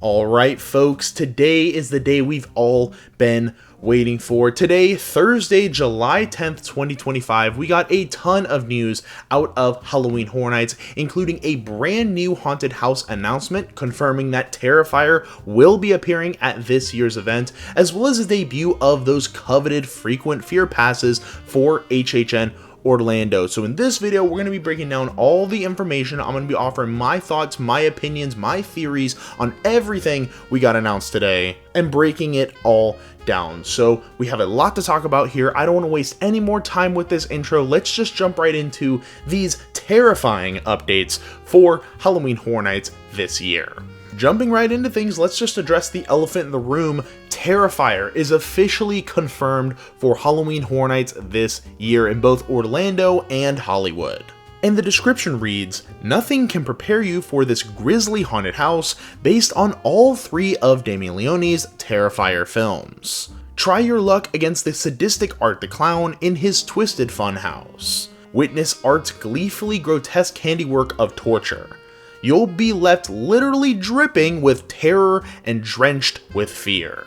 Alright folks, today is the day we've all been waiting for. Today, Thursday, July 10th, 2025, we got a ton of news out of Halloween Horror Nights, including a brand new haunted house announcement confirming that Terrifier will be appearing at this year's event, as well as the debut of those coveted frequent fear passes for HHN Orlando. So in this video, we're going to be breaking down all the information. I'm going to be offering my thoughts, my opinions, my theories on everything we got announced today and breaking it all down. So we have a lot to talk about here. I don't want to waste any more time with this intro. Let's just jump right into these terrifying updates for Halloween Horror Nights this year. Jumping right into things, let's just address the elephant in the room. Terrifier is officially confirmed for Halloween Horror Nights this year in both Orlando and Hollywood. And the description reads, "Nothing can prepare you for this grisly haunted house based on all three of Damien Leone's Terrifier films. Try your luck against the sadistic Art the Clown in his twisted funhouse. Witness Art's gleefully grotesque handiwork of torture. You'll be left literally dripping with terror and drenched with fear.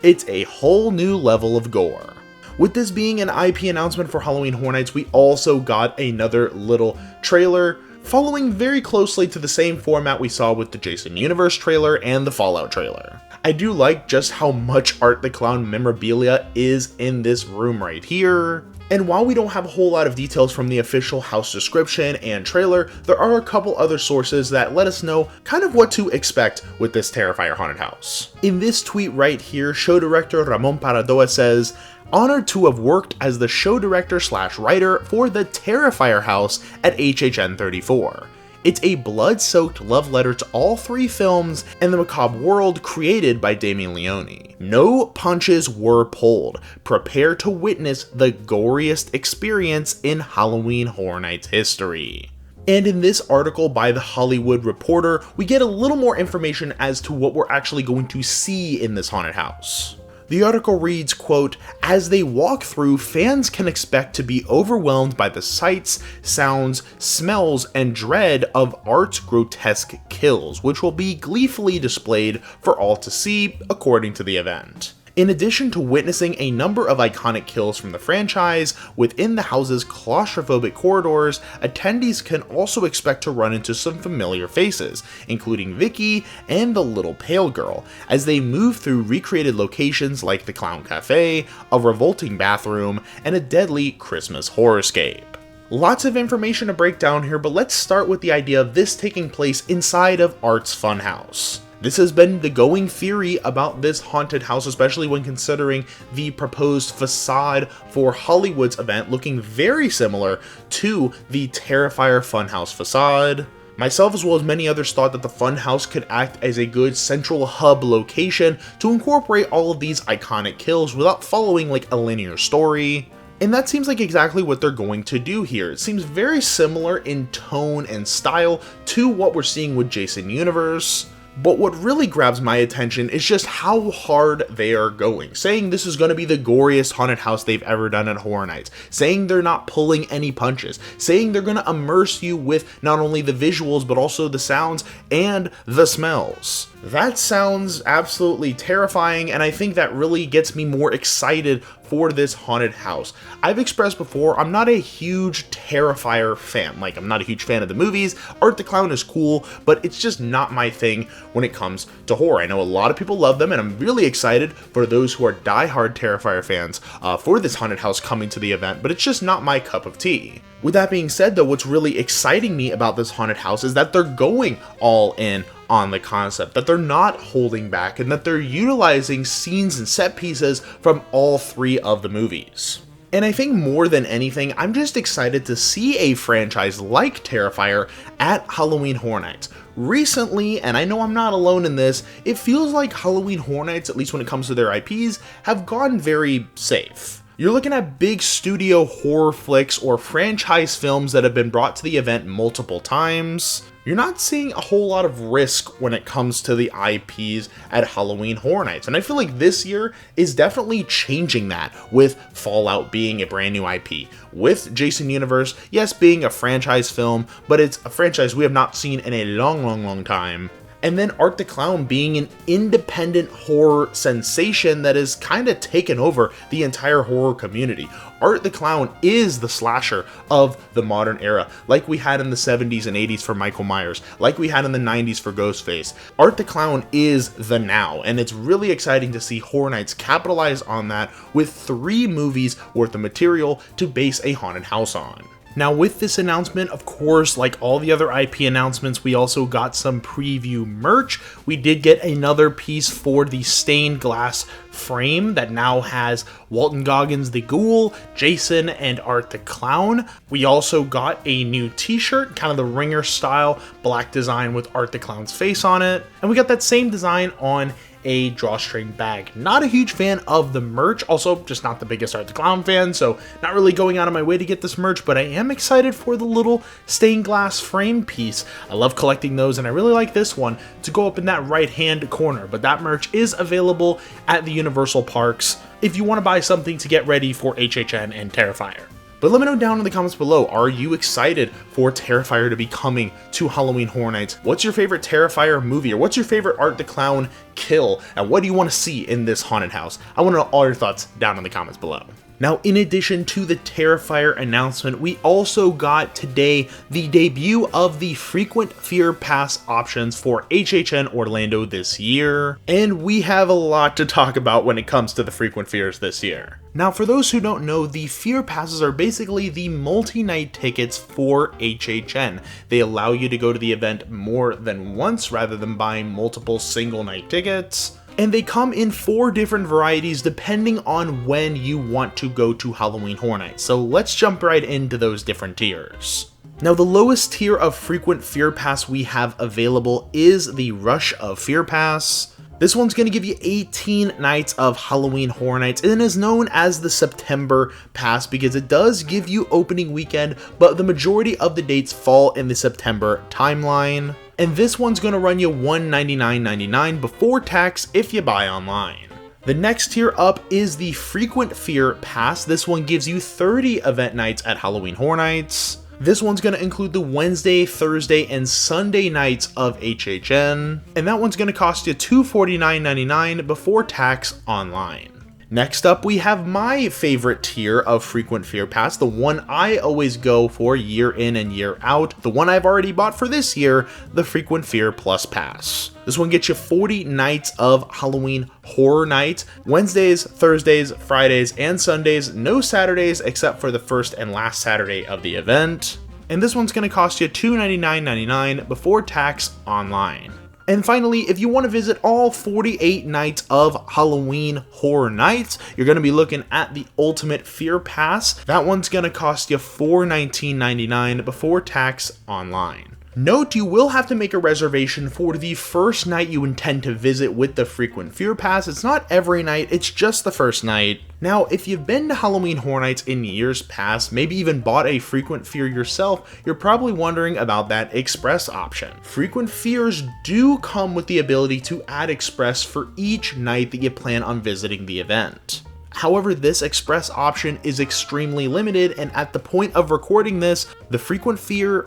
It's a whole new level of gore." With this being an IP announcement for Halloween Horror Nights, we also got another little trailer, following very closely to the same format we saw with the Jason Universe trailer and the Fallout trailer. I do like just how much Art the Clown memorabilia is in this room right here. And while we don't have a whole lot of details from the official house description and trailer, there are a couple other sources that let us know kind of what to expect with this Terrifier haunted house. In this tweet right here, show director Ramon Paradoa says, "Honored to have worked as the show director / writer for the Terrifier house at HHN 34. It's a blood-soaked love letter to all three films and the macabre world created by Damien Leone. No punches were pulled. Prepare to witness the goriest experience in Halloween Horror Nights history." And in this article by The Hollywood Reporter, we get a little more information as to what we're actually going to see in this haunted house. The article reads, quote, "As they walk through, fans can expect to be overwhelmed by the sights, sounds, smells, and dread of Art's grotesque kills, which will be gleefully displayed for all to see, according to the event. In addition to witnessing a number of iconic kills from the franchise within the house's claustrophobic corridors, attendees can also expect to run into some familiar faces, including Vicky and the little pale girl, as they move through recreated locations like the Clown Cafe, a revolting bathroom, and a deadly Christmas horrorscape." Lots of information to break down here, but let's start with the idea of this taking place inside of Art's funhouse. This has been the going theory about this haunted house, especially when considering the proposed facade for Hollywood's event looking very similar to the Terrifier funhouse facade. Myself, as well as many others, thought that the funhouse could act as a good central hub location to incorporate all of these iconic kills without following like a linear story. And that seems like exactly what they're going to do here. It seems very similar in tone and style to what we're seeing with Jason Universe. But what really grabs my attention is just how hard they are going, saying this is going to be the goriest haunted house they've ever done at Horror Nights, saying they're not pulling any punches, saying they're going to immerse you with not only the visuals but also the sounds and the smells. That sounds absolutely terrifying, and I think that really gets me more excited for this haunted house. I've expressed before, I'm not a huge Terrifier fan. Like, I'm not a huge fan of the movies. Art the Clown is cool, but it's just not my thing when it comes to horror. I know a lot of people love them, and I'm really excited for those who are diehard Terrifier fans for this haunted house coming to the event, but it's just not my cup of tea. With that being said, though, what's really exciting me about this haunted house is that they're going all in on the concept, that they're not holding back, and that they're utilizing scenes and set pieces from all three of the movies. And I think more than anything, I'm just excited to see a franchise like Terrifier at Halloween Horror Nights. Recently, and I know I'm not alone in this, it feels like Halloween Horror Nights, at least when it comes to their IPs, have gone very safe. You're looking at big studio horror flicks or franchise films that have been brought to the event multiple times. You're not seeing a whole lot of risk when it comes to the IPs at Halloween Horror Nights, and I feel like this year is definitely changing that, with Fallout being a brand new IP, with Jason Universe, yes, being a franchise film, but it's a franchise we have not seen in a long time. And then Art the Clown being an independent horror sensation that has kind of taken over the entire horror community. Art the Clown is the slasher of the modern era, like we had in the 70s and 80s for Michael Myers, like we had in the 90s for Ghostface. Art the Clown is the now, and it's really exciting to see Horror Nights capitalize on that with 3 movies worth of material to base a haunted house on. Now with this announcement, of course, like all the other IP announcements, we also got some preview merch. We did get another piece for the stained glass frame that now has Walton Goggins the Ghoul, Jason, and Art the Clown. We also got a new t-shirt, kind of the ringer style, black design with Art the Clown's face on it. And we got that same design on a drawstring bag. Not a huge fan of the merch, also just not the biggest Art the Clown fan, so not really going out of my way to get this merch, but I am excited for the little stained glass frame piece. I love collecting those, and I really like this one to go up in that right hand corner, but that merch is available at the Universal Parks if you want to buy something to get ready for HHN and Terrifier. But let me know down in the comments below, are you excited for Terrifier to be coming to Halloween Horror Nights? What's your favorite Terrifier movie, or what's your favorite Art the Clown kill, and what do you want to see in this haunted house? I want to know all your thoughts down in the comments below. Now, in addition to the Terrifier announcement, we also got today the debut of the frequent fear pass options for HHN Orlando this year, and we have a lot to talk about when it comes to the frequent fears this year. Now, for those who don't know, the fear passes are basically the multi-night tickets for HHN. They allow you to go to the event more than once rather than buying multiple single night tickets. And they come in 4 different varieties depending on when you want to go to Halloween Horror Nights. So let's jump right into those different tiers. Now, the lowest tier of frequent fear pass we have available is the Rush of Fear Pass. This one's going to give you 18 nights of Halloween Horror Nights, and is known as the September Pass because it does give you opening weekend, but the majority of the dates fall in the September timeline. And this one's going to run you $199.99 before tax if you buy online. The next tier up is the Frequent Fear Pass. This one gives you 30 event nights at Halloween Horror Nights. This one's going to include the Wednesday, Thursday, and Sunday nights of HHN, and that one's going to cost you $249.99 before tax online. Next up, we have my favorite tier of Frequent Fear Pass, the one I always go for year in and year out, the one I've already bought for this year, the Frequent Fear Plus Pass. This one gets you 40 nights of Halloween Horror Nights, Wednesdays, Thursdays, Fridays, and Sundays, no Saturdays except for the first and last Saturday of the event. And this one's going to cost you $299.99 before tax online. And finally, if you want to visit all 48 nights of Halloween Horror Nights, you're going to be looking at the Ultimate Fear Pass. That one's going to cost you $419.99 before tax online. Note, you will have to make a reservation for the first night you intend to visit with the Frequent Fear Pass. It's not every night, it's just the first night. Now, if you've been to Halloween Horror Nights in years past, maybe even bought a Frequent Fear yourself, you're probably wondering about that Express option. Frequent Fears do come with the ability to add Express for each night that you plan on visiting the event. However, this Express option is extremely limited, and at the point of recording this, the Frequent Fear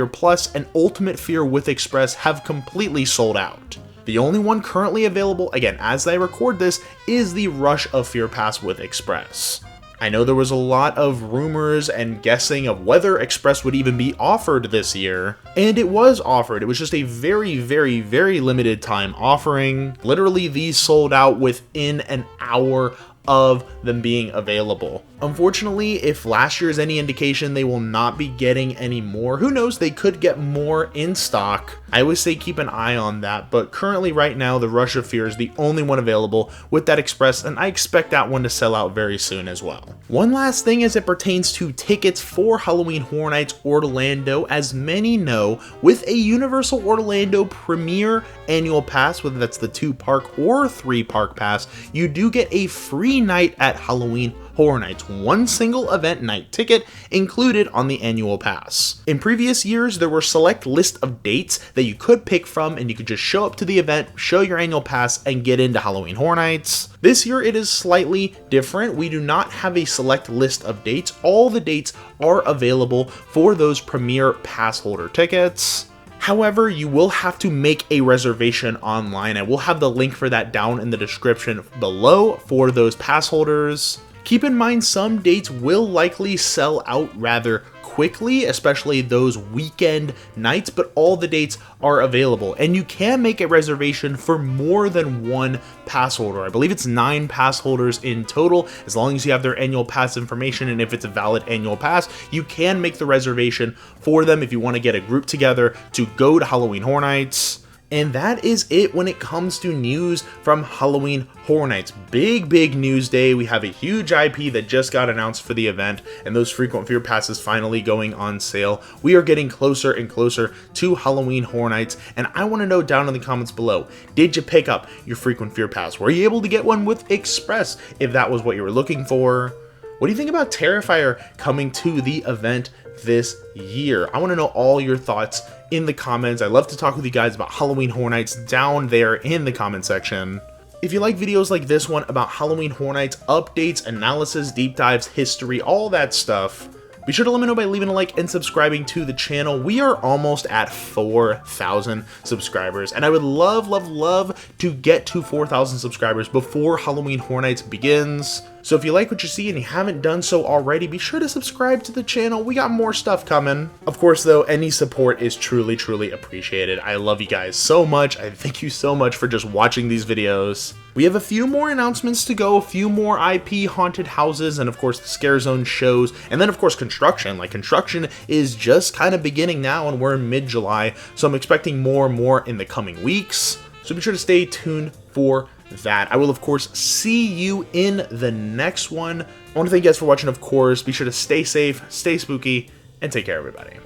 Plus, and Ultimate Fear with Express have completely sold out. The only one currently available, again, as I record this, is the Rush of Fear Pass with Express. I know there was a lot of rumors and guessing of whether Express would even be offered this year, and it was offered. It was just a very, very, very limited time offering. Literally, these sold out within an hour of them being available. Unfortunately, if last year is any indication, they will not be getting any more. Who knows, they could get more in stock. I always say keep an eye on that, but currently right now, the Rush of Fear is the only one available with that Express, and I expect that one to sell out very soon as well. One last thing as it pertains to tickets for Halloween Horror Nights Orlando, as many know, with a Universal Orlando Premier Annual Pass, whether that's the 2-park or 3-park pass, you do get a free night at Halloween Horror Nights, one single event night ticket included on the annual pass. In previous years, there were select list of dates that you could pick from, and you could just show up to the event, show your annual pass, and get into Halloween Horror Nights. This year it is slightly different. We do not have a select list of dates. All the dates are available for those premier pass holder tickets. However, you will have to make a reservation online. I will have the link for that down in the description below for those pass holders. Keep in mind, some dates will likely sell out rather quickly, especially those weekend nights, but all the dates are available, and you can make a reservation for more than one pass holder. I believe it's 9 pass holders in total, as long as you have their annual pass information, and if it's a valid annual pass, you can make the reservation for them if you want to get a group together to go to Halloween Horror Nights. And that is it when it comes to news from Halloween Horror Nights. Big news day. We have a huge IP that just got announced for the event, and those frequent fear passes finally going on sale. We are getting closer and closer to Halloween Horror Nights, and I want to know down in the comments below, did you pick up your frequent fear pass? Were you able to get one with Express if that was what you were looking for? What do you think about Terrifier coming to the event this year? I want to know all your thoughts in the comments. I love to talk with you guys about Halloween Horror Nights down there in the comment section. If you like videos like this one about Halloween Horror Nights, updates, analysis, deep dives, history, all that stuff, be sure to let me know by leaving a like and subscribing to the channel. We are almost at 4,000 subscribers, and I would love to get to 4,000 subscribers before Halloween Horror Nights begins. So if you like what you see and you haven't done so already, be sure to subscribe to the channel. We got more stuff coming. Of course, though, any support is truly appreciated. I love you guys so much. I thank you so much for just watching these videos. We have a few more announcements to go, a few more IP haunted houses, and of course the Scare Zone shows, and then of course construction. Like, construction is just kind of beginning now, and we're in mid-July, so I'm expecting more and more in the coming weeks. So be sure to stay tuned for that. I will of course see you in the next one. I want to thank you guys for watching, of course. Be sure to stay safe, stay spooky, and take care, everybody.